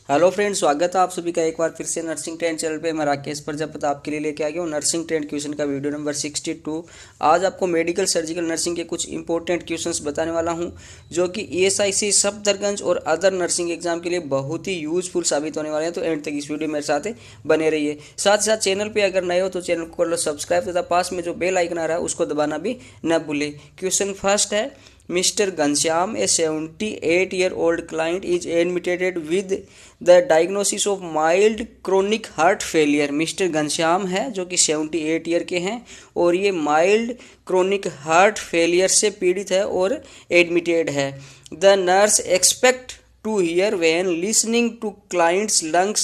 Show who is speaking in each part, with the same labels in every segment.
Speaker 1: Hello friends, स्वागत है आप सभी का एक बार फिर से नर्सिंग ट्रेंड चैनल पे। मैं राकेश प्रजापति आपके लिए लेके आ गया हूँ नर्सिंग ट्रेंड क्वेश्चन का वीडियो नंबर 62। आज आपको मेडिकल सर्जिकल नर्सिंग के कुछ इंपॉर्टेंट क्वेश्चंस बताने वाला हूँ जो कि ईएसआईसी, सफदरजंग और अदर नर्सिंग एग्जाम के लिए बहुत ही यूजफुल साबित होने वाले हैं। तो एंड तक इस वीडियो मेरे साथ बने रहिए। साथ ही साथ चैनल पर अगर नए हो तो चैनल को कर लो सब्सक्राइब तथा पास में जो बेल आइकन आ रहा है उसको दबाना भी न भूले। क्वेश्चन फर्स्ट है, Mr. Ghanshyam, a 78-year-old client, is admitted with the diagnosis of mild chronic heart failure. Mister Ghanshyam है जो कि 78 ईयर के हैं और ये माइल्ड क्रोनिक हार्ट फेलियर से पीड़ित है और एडमिटेड है। The nurse expect to hear when listening to client's lungs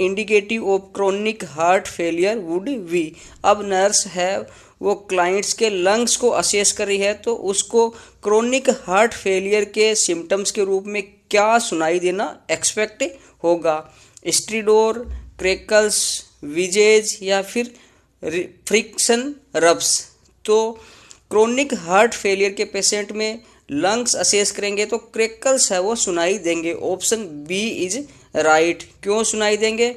Speaker 1: indicative of chronic heart failure would be। अब नर्स है वो क्लाइंट्स के लंग्स को असेस कर रही है तो उसको क्रोनिक हार्ट फेलियर के सिम्टम्स के रूप में क्या सुनाई देना एक्सपेक्ट होगा। स्ट्रिडोर, क्रैकल्स, विजेज या फिर फ्रिक्शन रब्स। तो क्रोनिक हार्ट फेलियर के पेशेंट में लंग्स असेस करेंगे तो क्रैकल्स है वो सुनाई देंगे। Option B is right. क्यों सुनाई देंगे?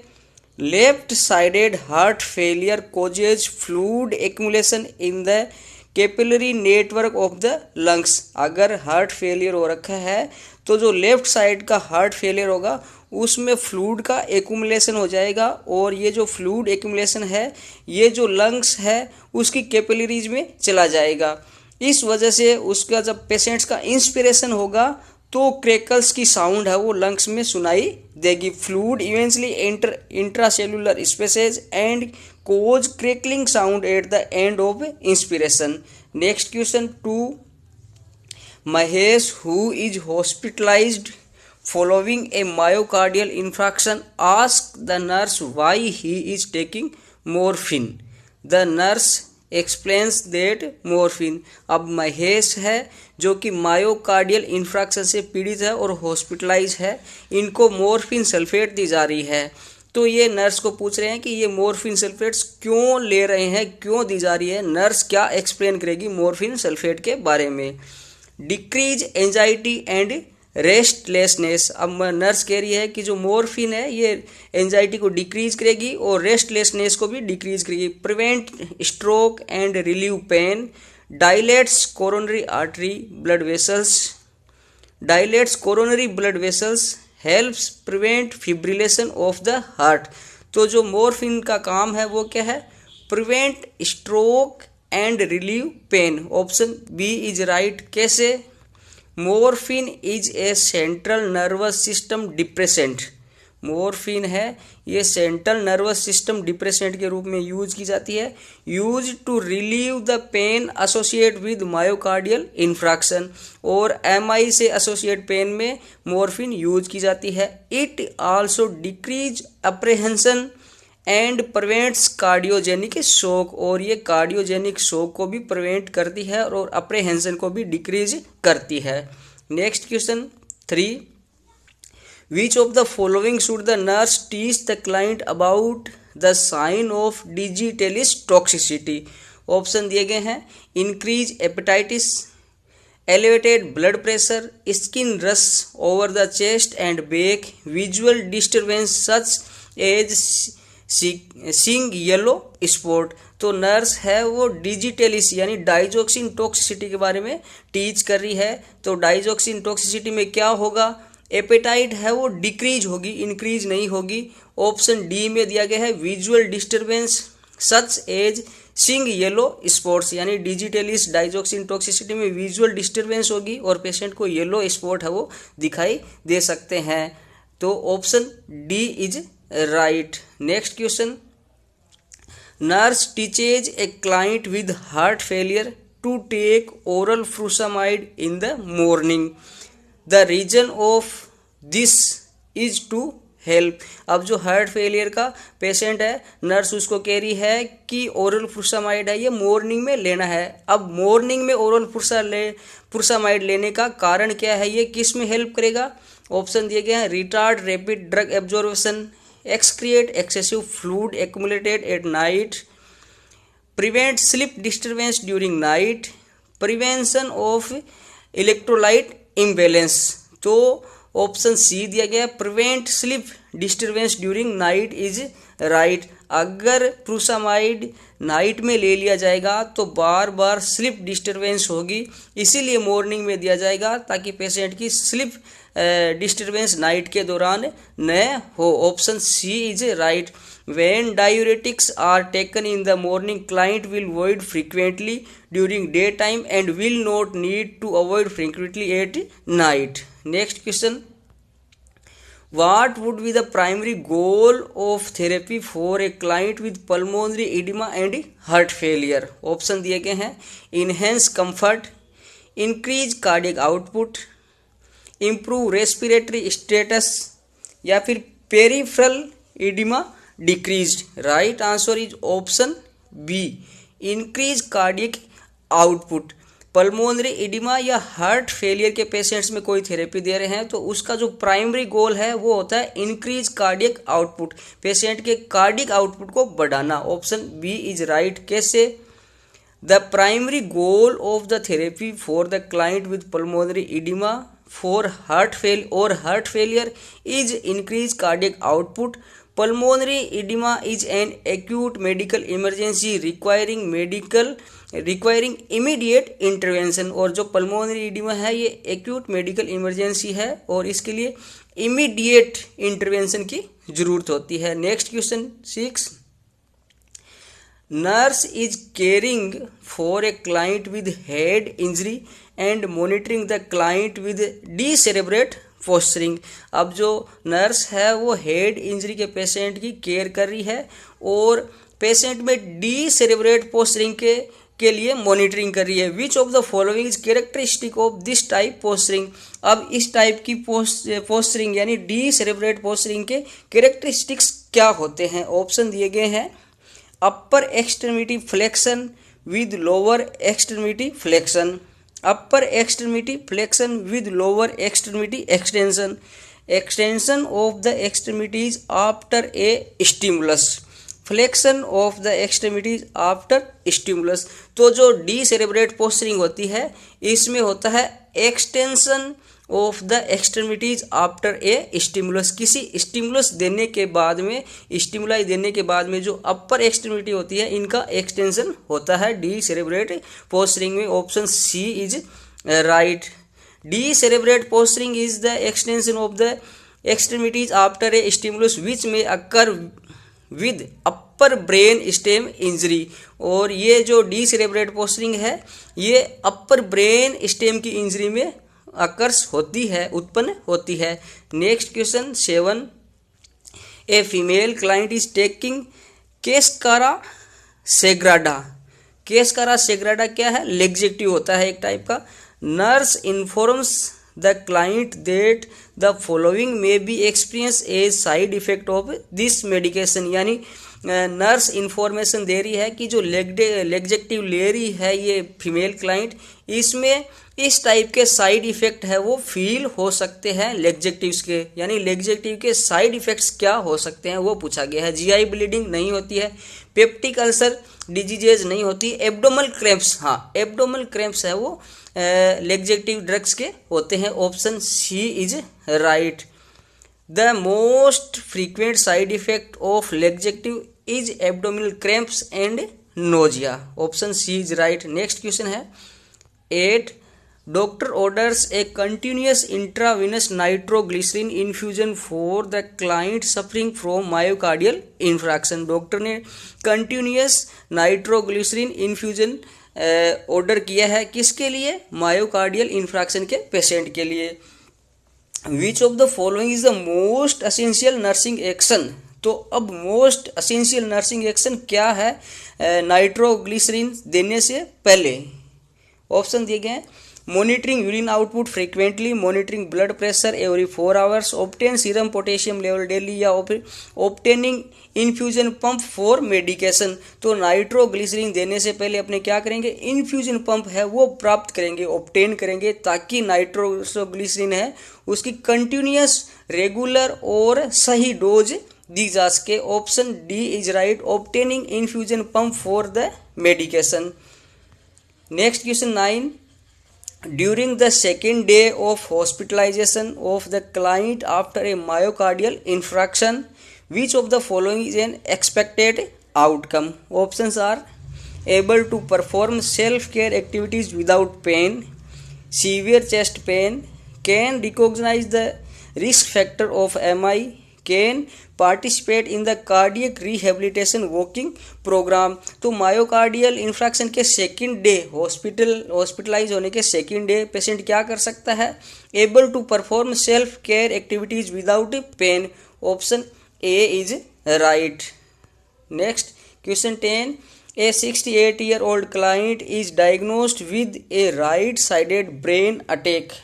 Speaker 1: Left sided heart failure causes fluid accumulation in the capillary network of the lungs. अगर हार्ट फेलियर हो रखा है तो जो लेफ्ट साइड का हार्ट फेलियर होगा उसमें फ्लूइड का एक्यूमुलेशन हो जाएगा और ये जो फ्लूइड एक्यूमुलेशन है ये जो लंग्स है उसकी कैपिलरीज में चला जाएगा। इस वजह से उसका जब पेशेंट्स का इंस्पिरेशन होगा तो क्रैकल्स की साउंड है वो लंग्स में सुनाई देगी। Fluid eventually enter intracellular spaces and cause crackling sound at the end of inspiration. Next question 2, Mahesh who is hospitalised following a myocardial infarction asked the nurse why he is taking morphine. The nurse explains that morphine. अब महेश है जो कि myocardial infarction से पीड़ित है और hospitalise है, इनको मॉर्फिन सल्फेट दी जा रही है। तो ये नर्स को पूछ रहे हैं कि ये मॉर्फिन सल्फेट्स क्यों ले रहे हैं, क्यों दी जा रही है। नर्स क्या एक्सप्लेन करेगी मॉर्फिन सल्फेट के बारे में। Decrease anxiety and restlessness. अब नर्स कह रही है कि जो मॉर्फिन है ये एंजाइटी को डिक्रीज करेगी और रेस्टलेसनेस को भी डिक्रीज करेगी। Prevent stroke and relieve pain. Dilates coronary artery blood vessels. Dilates coronary blood vessels. Helps prevent fibrillation of the heart. तो जो मॉर्फिन का काम है वो क्या है? Prevent stroke and relieve pain. Option B is right. कैसे? Morphine is a central nervous system depressant. Morphine है ये सेंट्रल नर्वस सिस्टम डिप्रेसेंट के रूप में यूज की जाती है। Use to relieve the pain associate with myocardial infarction. और एमआई से एसोसिएट पेन में मॉर्फिन यूज की जाती है। It also decrease apprehension and prevents cardiogenic shock. और ये कार्डियोजेनिक शोक को भी प्रिवेंट करती है और अप्रहेंशन को भी डिक्रीज करती है। Next question 3, which of the following should the nurse teach the client about the sign of digitalis toxicity. Option दिए गए हैं, increase appetite, elevated blood pressure, skin rash over the chest and back, visual disturbance such as seeing yellow spot. तो nurse है वो digitalis यानी digoxin toxicity के बारे में टीच कर रही है। तो डाइजॉक्सिन टॉक्सिसिटी में क्या होगा? एपेटाइट है वो डिक्रीज होगी, इंक्रीज नहीं होगी। ऑप्शन डी में दिया गया है visual disturbance such as seeing yellow spots. यानी डिजिटलिस डाइजॉक्सिन टॉक्सिसिटी में विजुअल डिस्टर्बेंस होगी और पेशेंट को येलो स्पॉट है वो दिखाई दे सकते हैं। तो option D is right. Next question, nurse teaches a client with heart failure to take oral frusemide in the morning. The reason of this is to help. अब जो हार्ट फेलियर का patient है नर्स उसको कह रही है कि oral फ्रूसामाइड है ये मॉर्निंग में लेना है। अब मॉर्निंग में ओरल फ्रूसामाइड लेने का कारण क्या है, ये किस में हेल्प करेगा? ऑप्शन दिए गए हैं, retard rapid drug absorption, excrete excessive fluid accumulated at night, prevent sleep disturbance during night, prevention of electrolyte imbalance। तो ऑप्शन सी दिया गया prevent sleep disturbance during night is right. अगर प्रूसामाइड नाइट में ले लिया जाएगा तो बार बार स्लीप डिस्टर्बेंस होगी, इसीलिए मॉर्निंग में दिया जाएगा ताकि पेशेंट की स्लीप डिस्टर्बेंस नाइट के दौरान न हो। Option C is right. When diuretics are taken in the morning, client will void frequently during daytime and will not need to avoid frequently at night. Next question. What would be the primary goal of therapy for a client with pulmonary edema and heart failure? Option दिए गए हैं enhance comfort, increase cardiac output, improve respiratory status या फिर peripheral edema decreased. Right answer is option B, increase cardiac output. Pulmonary oedema या heart failure के patients में कोई therapy दे रहे हैं तो उसका जो प्राइमरी गोल है वो होता है इंक्रीज कार्डियक आउटपुट, पेशेंट के कार्डियक आउटपुट को बढ़ाना। Option B is right. कैसे? The primary goal of the therapy for the client with pulmonary oedema for heart failure is increase cardiac output. Pulmonary edema is an acute medical emergency requiring immediate intervention। और जो pulmonary edema है ये acute medical emergency है और इसके लिए immediate intervention की जरूरत होती है। Next question 6. Nurse is caring for a client with head injury and monitoring the client with decerebrate posturing. अब जो नर्स है वो हेड इंजरी के पेशेंट की केयर कर रही है और पेशेंट में डीसेरेब्रेट पोस्चरिंग के लिए मॉनिटरिंग कर रही है। विच of the following is characteristic of this type posturing. अब इस टाइप की पोस्चरिंग यानी डीसेरेब्रेट पोस्चरिंग के कैरेक्टरिस्टिक्स क्या होते हैं? ऑप्शन दिए गए हैं upper extremity flexion with lower extremity flexion, upper extremity flexion with lower extremity extension, extension of the extremities after a stimulus, flexion of the extremities after stimulus। तो जो डीसेरेब्रेट पोस्चरिंग होती है इसमें होता है extension of the extremities after a stimulus. किसी stimulus देने के बाद में, स्टिमुलाई देने के बाद में जो अपर एक्सट्रीमिटी होती है इनका एक्सटेंशन होता है डीसेरेब्रेट पोस्चरिंग में। Option C is right. Decerebrate posturing is the extension of the extremities after a stimulus which में occur with upper brain stem injury. और ये जो डीसेरेब्रेट पोस्चरिंग है ये अपर ब्रेन स्टेम की इंजरी में अकर्स होती है, उत्पन्न होती है। Next question 7. A female client is taking cascara sagrada. Cascara sagrada क्या है? लेग्जेक्टिव होता है एक टाइप का। Nurse informs the client that the following may be experience A side effect of this medication. यानी नर्स इंफॉर्मेशन दे रही है कि जो लेग्जेक्टिव ले रही है ये फीमेल क्लाइंट, इसमें इस टाइप के साइड इफेक्ट है वो फील हो सकते हैं लेग्जेक्टिव्स के। यानी लेग्जेक्टिव के साइड इफेक्ट्स क्या हो सकते हैं वो पूछा गया है। जीआई ब्लीडिंग नहीं होती है, पेप्टिक अल्सर डिजीजेज नहीं होती, एब्डोमल क्रैम्प्स, हाँ एब्डोमल क्रैम्प्स है वो लेग्जेक्टिव ड्रग्स के होते हैं। Option C is right. The most frequent side effect of laxative is abdominal cramps and nausea. Option C is right. Next question है 8. Doctor orders a continuous intravenous nitroglycerin infusion for the client suffering from myocardial infarction। Doctor ने continuous nitroglycerine infusion order किया है किसके लिए? Myocardial infarction के patient के लिए। विच of the following is the most essential nursing action. तो अब मोस्ट एसेंशियल नर्सिंग एक्शन क्या है नाइट्रोग्लिसरीन देने से पहले? ऑप्शन दिए गए हैं monitoring urine output frequently, monitoring blood pressure every 4 hours, obtain serum potassium level daily, या obtaining infusion pump for medication. तो नाइट्रोग्लिसरीन देने से पहले अपने क्या करेंगे? इन्फ्यूजन पंप है वो प्राप्त करेंगे, ऑब्टेन करेंगे, ताकि नाइट्रोग्लिसरीन है उसकी कंटिन्यूस रेगुलर और सही डोज दी जा सके। Option D is right. Obtaining infusion pump for the medication. Next question 9. during the second day of hospitalization of the client after a myocardial infarction, which of the following is an expected outcome? Options are able to perform self-care activities without pain, severe chest pain, can recognize the risk factor of MI, can participate in the cardiac rehabilitation walking programme. तो myocardial infarction के second day hospitalise होने के second day patient क्या कर सकता है? Able to perform self care activities without pain. Option A is right. Next question 10, a 68-year-old client is diagnosed with a right-sided brain attack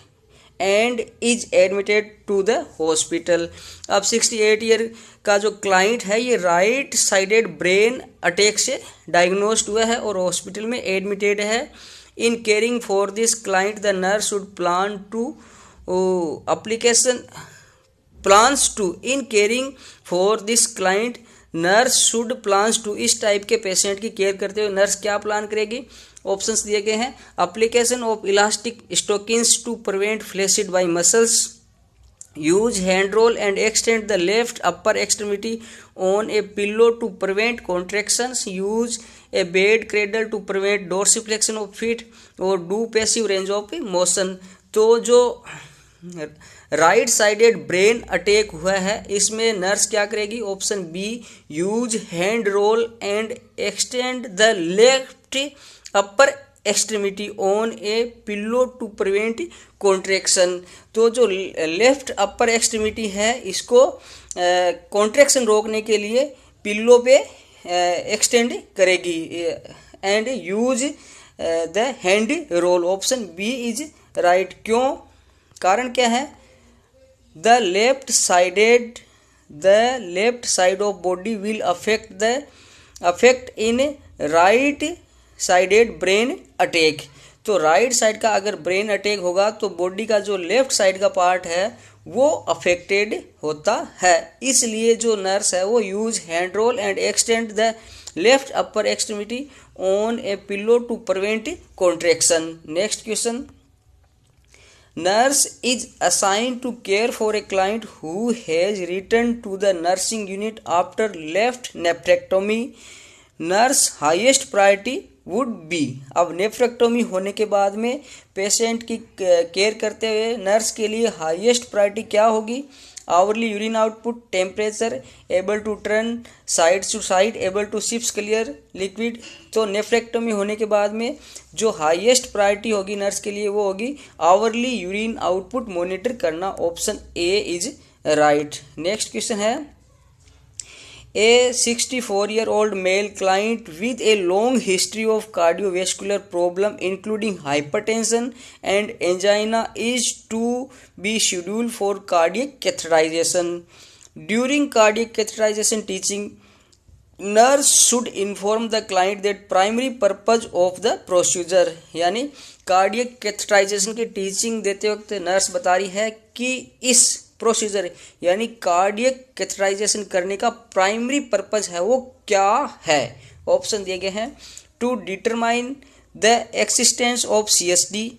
Speaker 1: and is admitted to the hospital। अब 68 year का जो client है ये right sided brain attack से diagnosed हुआ है और hospital में एडमिटेड है। In caring for this client the nurse should plan to in caring for this client nurse should plans to, इस टाइप के पेशेंट की केयर करते हुए नर्स क्या प्लान करेगी? ऑप्शंस दिए गए हैं। Application of elastic stockings to prevent flaccid by muscles, use hand roll and extend the left upper extremity on a pillow to prevent contractions, use a bed cradle to prevent dorsiflexion of feet और do passive range of motion. तो जो right sided brain attack हुआ है इसमें nurse क्या करेगी? Option B, use hand roll and extend the left upper extremity on a pillow to prevent contraction. तो जो लेफ्ट अपर एक्सट्रीमिटी है इसको कॉन्ट्रैक्शन रोकने के लिए पिल्लो पे एक्सटेंड करेगी and use the hand roll. Option B is right. क्यों? कारण क्या है? The left side of body will affect in right sided brain attack. तो राइट साइड का अगर ब्रेन अटैक होगा तो बॉडी का जो लेफ्ट साइड का पार्ट है वो अफेक्टेड होता है। इसलिए जो नर्स है वो use hand roll and extend the left upper extremity on a pillow to prevent contraction. Next question, nurse is assigned to care for a client who has returned to the nursing unit after left nephrectomy, nurse highest priority would be। अब nephrectomy होने के बाद में patient की care करते हुए nurse के लिए हाईएस्ट प्रायोरिटी क्या होगी? Hourly urine output, temperature, able to turn side to side, able to sips clear liquid. तो नेफ्रेक्टोमी होने के बाद में जो हाईएस्ट प्रायोरिटी होगी नर्स के लिए वो होगी आवरली यूरिन आउटपुट मॉनिटर करना। Option A is right. Next question है, A 64-year-old male client with a long history of cardiovascular problem including hypertension and angina is to be scheduled for cardiac catheterization. During cardiac catheterization teaching, nurse should inform the client that primary purpose of the procedure, यानी cardiac catheterization की teaching देते वक्त nurse बता रही है कि इस procedure यानी कार्डियक कैथेटराइजेशन करने का प्राइमरी पर्पज है वो क्या है? ऑप्शन दिए गए हैं। To determine the existence of CSD,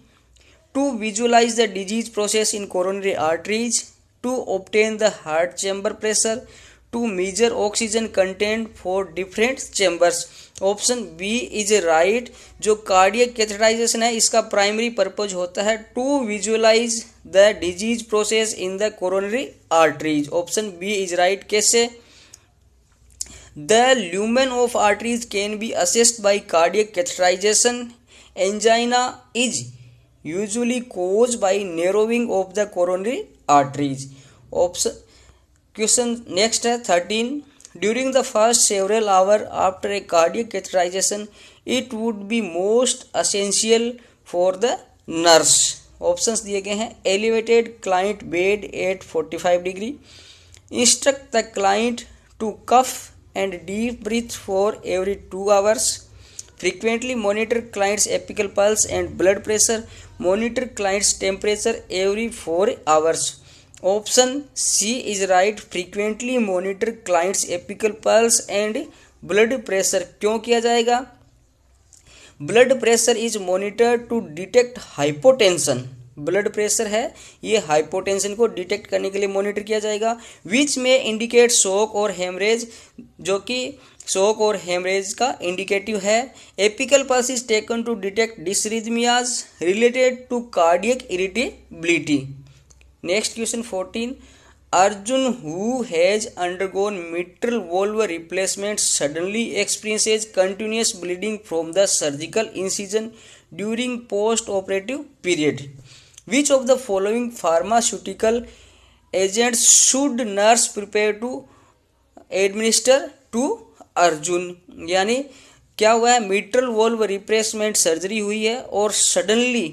Speaker 1: to visualize the disease process in coronary arteries, to obtain the heart chamber pressure, to measure oxygen content for different chambers. Option B is right. जो cardiac catheterization है इसका primary purpose होता है to visualize the disease process in the coronary arteries. Option B is right. कैसे? The lumen of arteries can be assessed by cardiac catheterization. Angina is usually caused by narrowing of the coronary arteries. Option question next है 13, during the first several hour after a cardiac catheterisation it would be most essential for the nurse. Options दिए गए हैं। Elevated client bed at 45 degree, instruct the client to cough and deep breath for every 2 hours, frequently monitor client's apical pulse and blood pressure, monitor client's temperature every 4 hours। Option C is right. Frequently monitor client's apical pulse and blood pressure क्यों किया जाएगा? Blood pressure is monitor to detect hypotension, blood pressure है ये hypotension को detect करने के लिए monitor किया जाएगा। विच में इंडिकेट शॉक और हेमरेज, जो कि शॉक और हेमरेज का इंडिकेटिव है। Apical pulse is taken to detect dysrhythmias related to cardiac irritability. Next question 14, Arjun who has undergone mitral valve replacement suddenly experiences continuous bleeding from the surgical incision during post operative period. Which of the following pharmaceutical agents should nurse prepare to administer to Arjun? यानी क्या हुआ है, mitral valve replacement surgery हुई है और suddenly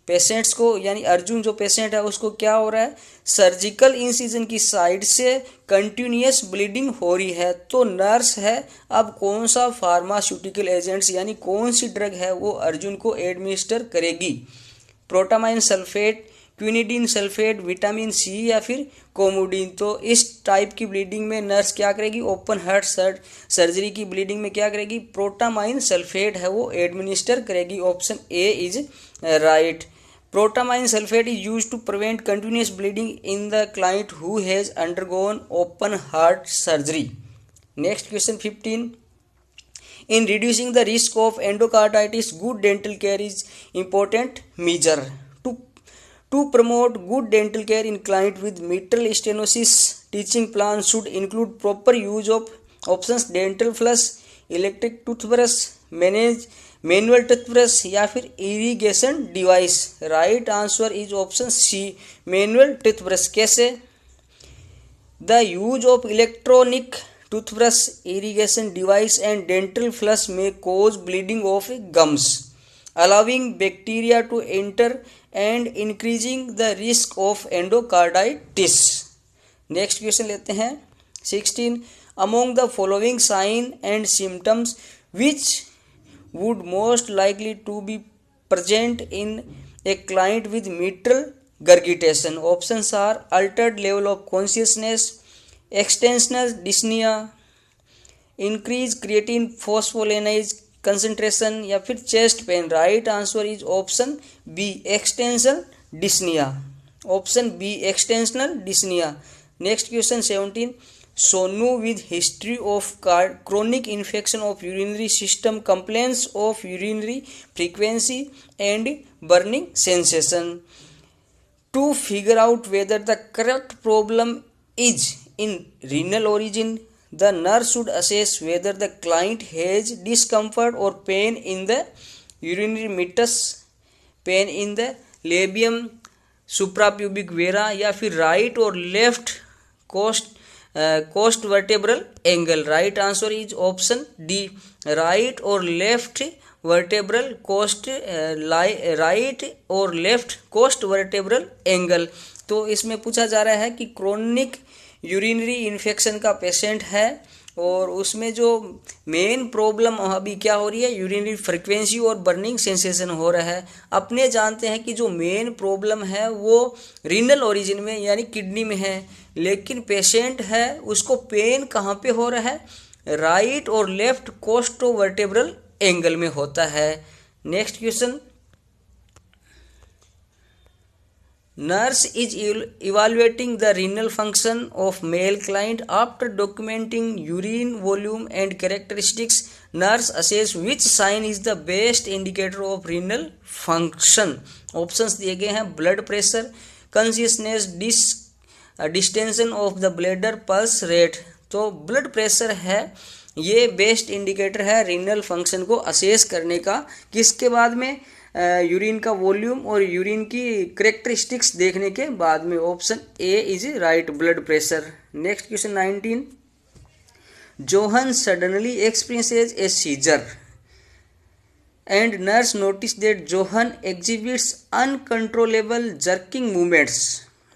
Speaker 1: patients को, यानी अर्जुन जो पेशेंट है उसको क्या हो रहा है, सर्जिकल इंसिजन की साइड से कंटिन्यूअस ब्लीडिंग हो रही है। तो नर्स है अब कौन सा फार्मास्यूटिकल एजेंट्स यानी कौन सी ड्रग है वो अर्जुन को एडमिनिस्टर करेगी, protamine sulphate, quinidine sulphate, vitamin C या फिर कोमोडिन। तो इस टाइप की ब्लीडिंग में नर्स क्या करेगी, ओपन हार्ट सर्जरी की ब्लीडिंग में क्या करेगी, प्रोटामाइन सल्फेट है वो एडमिनिस्टर करेगी। Option A is right. Protamine sulphate is use to prevent continuous bleeding in the client who has undergone open heart surgery. Next question 15, in reducing the risk of endocarditis, good dental care is important measure. To promote good dental care in client with mitral stenosis, teaching plan should include proper use of options dental floss, electric toothbrush, manual toothbrush या फिर irrigation device. Right answer is option C, manual toothbrush. कैसे? The use of electronic toothbrush, irrigation device and dental floss may cause bleeding of gums, allowing bacteria to enter and increasing the risk of endocarditis. Next question लेते हैं 16, among the following sign and symptoms which would most likely to be present in a client with mitral regurgitation? Options are altered level of consciousness, extensional dyspnoea, increase creatine phosphokinase concentration या फिर chest pain. Right answer is option B, extensional dyspnoea. Option B, extensional dyspnoea. Next question 17, Sonu with history of chronic infection of urinary system complaints of urinary frequency and burning sensation. To figure out whether the correct problem is in renal origin, the nurse should assess whether the client has discomfort or pain in the urinary meatus, pain in the labium, suprapubic vera या फिर right और left cost vertebral angle. Right answer is option D, right और left vertebral cost, right और left cost vertebral angle. तो इसमें पूछा जा रहा है कि क्रोनिक यूरिनरी इन्फेक्शन का पेशेंट है और उसमें जो मेन प्रॉब्लम अभी क्या हो रही है, यूरिनरी फ्रीक्वेंसी और बर्निंग सेंसेशन हो रहा है। अपने जानते हैं कि जो मेन प्रॉब्लम है वो रीनल ओरिजिन में यानी किडनी में है, लेकिन पेशेंट है उसको पेन कहाँ पे हो रहा है, राइट और लेफ्ट कोस्टो वर्टेब्रल एंगल में होता है। Next question, nurse is evaluating the renal function of male client after documenting urine volume and characteristics. Nurse assess which sign is the best indicator of renal function. Options दिए गए हैं, blood pressure, consciousness, distension of the bladder, pulse rate. तो blood pressure है ये best indicator है renal function को assess करने का। किसके बाद में, यूरिन का वॉल्यूम और यूरिन की करेक्टरिस्टिक्स देखने के बाद में। Option A is right, blood pressure. Next question 19, John suddenly experiences a seizure and nurse notice that John exhibits uncontrollable jerking movements.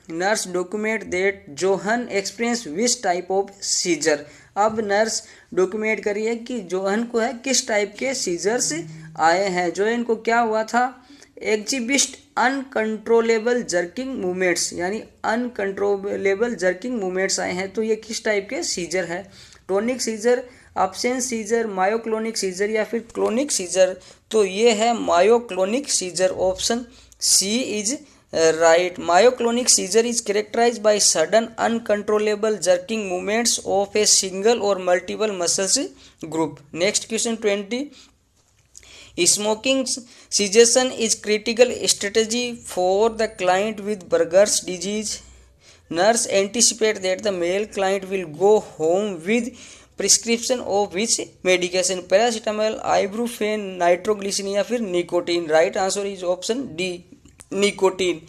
Speaker 1: Nurse document that John experience which type of seizure. अब nurse document करी है कि Johan को है किस type के seizures आए हैं। जोहन को क्या हुआ था, एग्जिबिट अनकंट्रोलेबल जर्किंग मूवमेंट्स, यानी अनकंट्रोलेबल जर्किंग मूवमेंट्स आए हैं। तो ये किस टाइप के सीजर है, tonic seizure, absence seizure, myoclonic seizure या फिर क्लोनिक सीजर, तो ये है myoclonic seizure, option C is right. Myoclonic seizure is characterize by sudden uncontrollable jerking movements of a single और multiple muscles group. Next question 20, smoking cessation is critical strategy for the client with Buerger's disease. Nurse anticipate that the male client will go home with prescription of which medication? Paracetamol, ibuprofen, nitroglycerin या फिर nicotine. Right answer is option D, nicotine.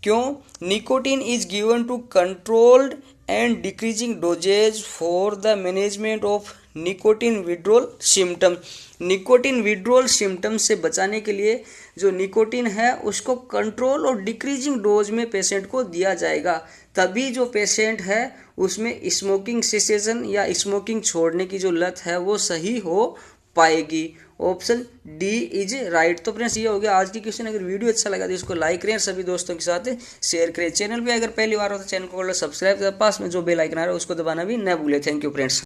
Speaker 1: क्यों? Nicotine is given to controlled and decreasing dosages for the management of nicotine withdrawal symptom. Nicotine withdrawal symptom से बचाने के लिए जो nicotine है उसको कंट्रोल और डिक्रीजिंग डोज में पेशेंट को दिया जाएगा, तभी जो पेशेंट है उसमें स्मोकिंग सेसेशन या स्मोकिंग छोड़ने की जो लत है वो सही हो पाएगी। Option D is right. तो फ्रेंड्स ये हो गया आज की क्वेश्चन। अगर वीडियो अच्छा लगा तो इसको लाइक करें, सभी दोस्तों के साथ शेयर करें। चैनल पे अगर पहली बार हो तो चैनल को सब्सक्राइब करें, पास में जो बेल आइकन आ रहा है उसको दबाना भी न भूलें। Thank you friends.